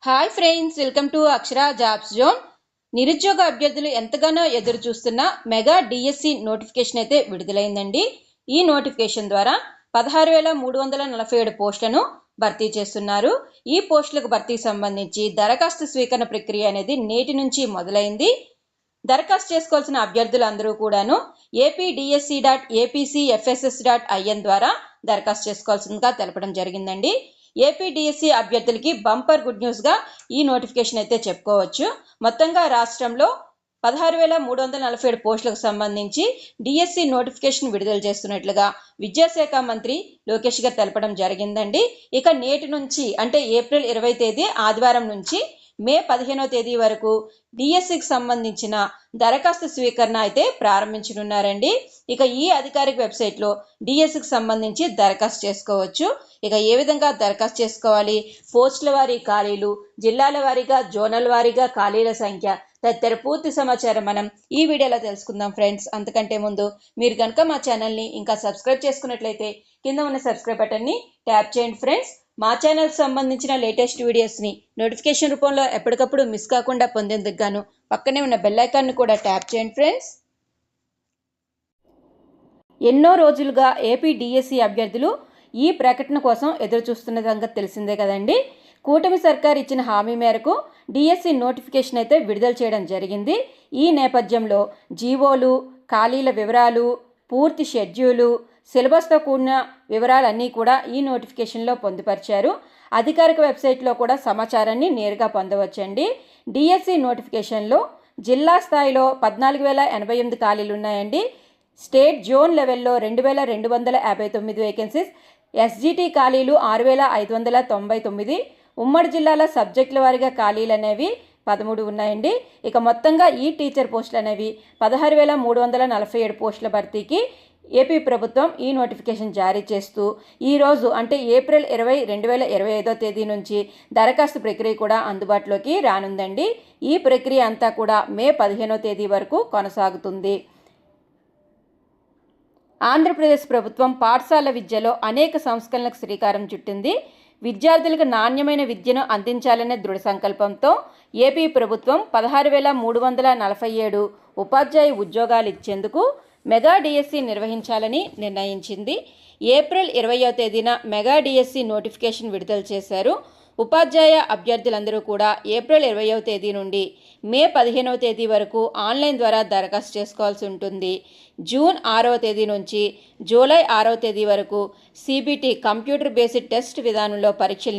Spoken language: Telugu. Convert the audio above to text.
Hi friends, welcome to Akshara jobs zone. నిరుద్యోగ అభ్యర్థులు ఎంతగానో ఎదురు చూస్తున్న మెగా డిఎస్సి నోటిఫికేషన్ అయితే విడుదలైందండి. ఈ నోటిఫికేషన్ ద్వారా 16,347 పోస్టులను భర్తీ చేస్తున్నారు. ఈ పోస్టులకు భర్తీ సంబంధించి దరఖాస్తు స్వీకరణ ప్రక్రియ అనేది నేటి నుంచి మొదలైంది. దరఖాస్తు చేసుకోవాల్సిన అభ్యర్థులందరూ కూడాను apdse.apcfss.in ద్వారా దరఖాస్తు చేసుకోవాల్సిందిగా తెలపడం జరిగిందండి. ఏపీడిఎస్సి అభ్యర్థులకి బంపర్ గుడ్ న్యూస్గా ఈ నోటిఫికేషన్ అయితే చెప్పుకోవచ్చు. మొత్తంగా రాష్ట్రంలో 16,347 పోస్టులకు సంబంధించి డిఎస్సి నోటిఫికేషన్ విడుదల చేస్తున్నట్లుగా విద్యాశాఖ మంత్రి లోకేష్ గారు తెలపడం జరిగిందండి. ఇక నేటి నుంచి అంటే ఏప్రిల్ 20 తేదీ ఆదివారం నుంచి మే 15వ తేదీ వరకు డిఎస్సికి సంబంధించిన దరఖాస్తు స్వీకరణ అయితే ప్రారంభించనున్నారండి. ఇక ఈ అధికారిక వెబ్సైట్లో డిఎస్సికి సంబంధించి దరఖాస్తు చేసుకోవచ్చు. ఇక ఏ విధంగా దరఖాస్తు చేసుకోవాలి, పోస్టుల వారీ ఖాళీలు, జిల్లాల వారీగా, జోనల్ వారీగా ఖాళీల సంఖ్య తదితర పూర్తి సమాచారం మనం ఈ వీడియోలో తెలుసుకుందాం ఫ్రెండ్స్. అంతకంటే ముందు మీరు కనుక మా ఛానల్ని ఇంకా సబ్స్క్రైబ్ చేసుకున్నట్లయితే కింద ఉన్న సబ్స్క్రైబ్ బటన్ని ట్యాప్ చేయండి ఫ్రెండ్స్. మా ఛానల్కి సంబంధించిన లేటెస్ట్ వీడియోస్ని నోటిఫికేషన్ రూపంలో ఎప్పటికప్పుడు మిస్ కాకుండా పొందేందుకు గాను పక్కనే ఉన్న బెల్ ఐకాన్ని కూడా ట్యాప్ చేయండి ఫ్రెండ్స్. ఎన్నో రోజులుగా ఏపీ డిఎస్సి అభ్యర్థులు ఈ ప్రకటన కోసం ఎదురు చూస్తున్న సంగతి తెలిసిందే కదండి. కూటమి సర్కార్ ఇచ్చిన హామీ మేరకు డిఎస్సి నోటిఫికేషన్ అయితే విడుదల చేయడం జరిగింది. ఈ నేపథ్యంలో జీవోలు, ఖాళీల వివరాలు, పూర్తి షెడ్యూలు, సిలబస్తో కూడిన వివరాలన్నీ కూడా ఈ నోటిఫికేషన్లో పొందుపరిచారు. అధికారిక వెబ్సైట్లో కూడా సమాచారాన్ని నేరుగా పొందవచ్చండి. డిఎస్సి నోటిఫికేషన్లో జిల్లా స్థాయిలో 14,088 ఖాళీలు ఉన్నాయండి. స్టేట్ జోన్ లెవెల్లో 2,259 వేకెన్సీస్, ఎస్జిటి ఖాళీలు 6,599, ఉమ్మడి జిల్లాల సబ్జెక్టుల వారీగా ఖాళీలు అనేవి 13 ఉన్నాయండి. ఇక మొత్తంగా ఈ టీచర్ పోస్టులు అనేవి 16,347 పోస్టుల భర్తీకి ఏపీ ప్రభుత్వం ఈ నోటిఫికేషన్ జారీ చేస్తూ ఈరోజు అంటే ఏప్రిల్ 20, 2025 తేదీ నుంచి దరఖాస్తు ప్రక్రియ కూడా అందుబాటులోకి రానుందండి. ఈ ప్రక్రియ అంతా కూడా మే 15వ తేదీ వరకు కొనసాగుతుంది. ఆంధ్రప్రదేశ్ ప్రభుత్వం పాఠశాల విద్యలో అనేక సంస్కరణలకు శ్రీకారం చుట్టింది. విద్యార్థులకు నాణ్యమైన విద్యను అందించాలనే దృఢ సంకల్పంతో ఏపీ ప్రభుత్వం 16,347 ఉపాధ్యాయ ఉద్యోగాలు ఇచ్చేందుకు మెగా డిఎస్సి నిర్వహించాలని నిర్ణయించింది. ఏప్రిల్ 20వ తేదీన మెగా డిఎస్సి నోటిఫికేషన్ విడుదల చేశారు. ఉపాధ్యాయ అభ్యర్థులందరూ కూడా ఏప్రిల్ 20వ తేదీ నుండి మే 15వ తేదీ వరకు ఆన్లైన్ ద్వారా దరఖాస్తు చేసుకోవాల్సి ఉంటుంది. జూన్ 6వ తేదీ నుంచి జూలై 6వ తేదీ వరకు సిబిటి కంప్యూటర్ బేస్డ్ టెస్ట్ విధానంలో పరీక్షలు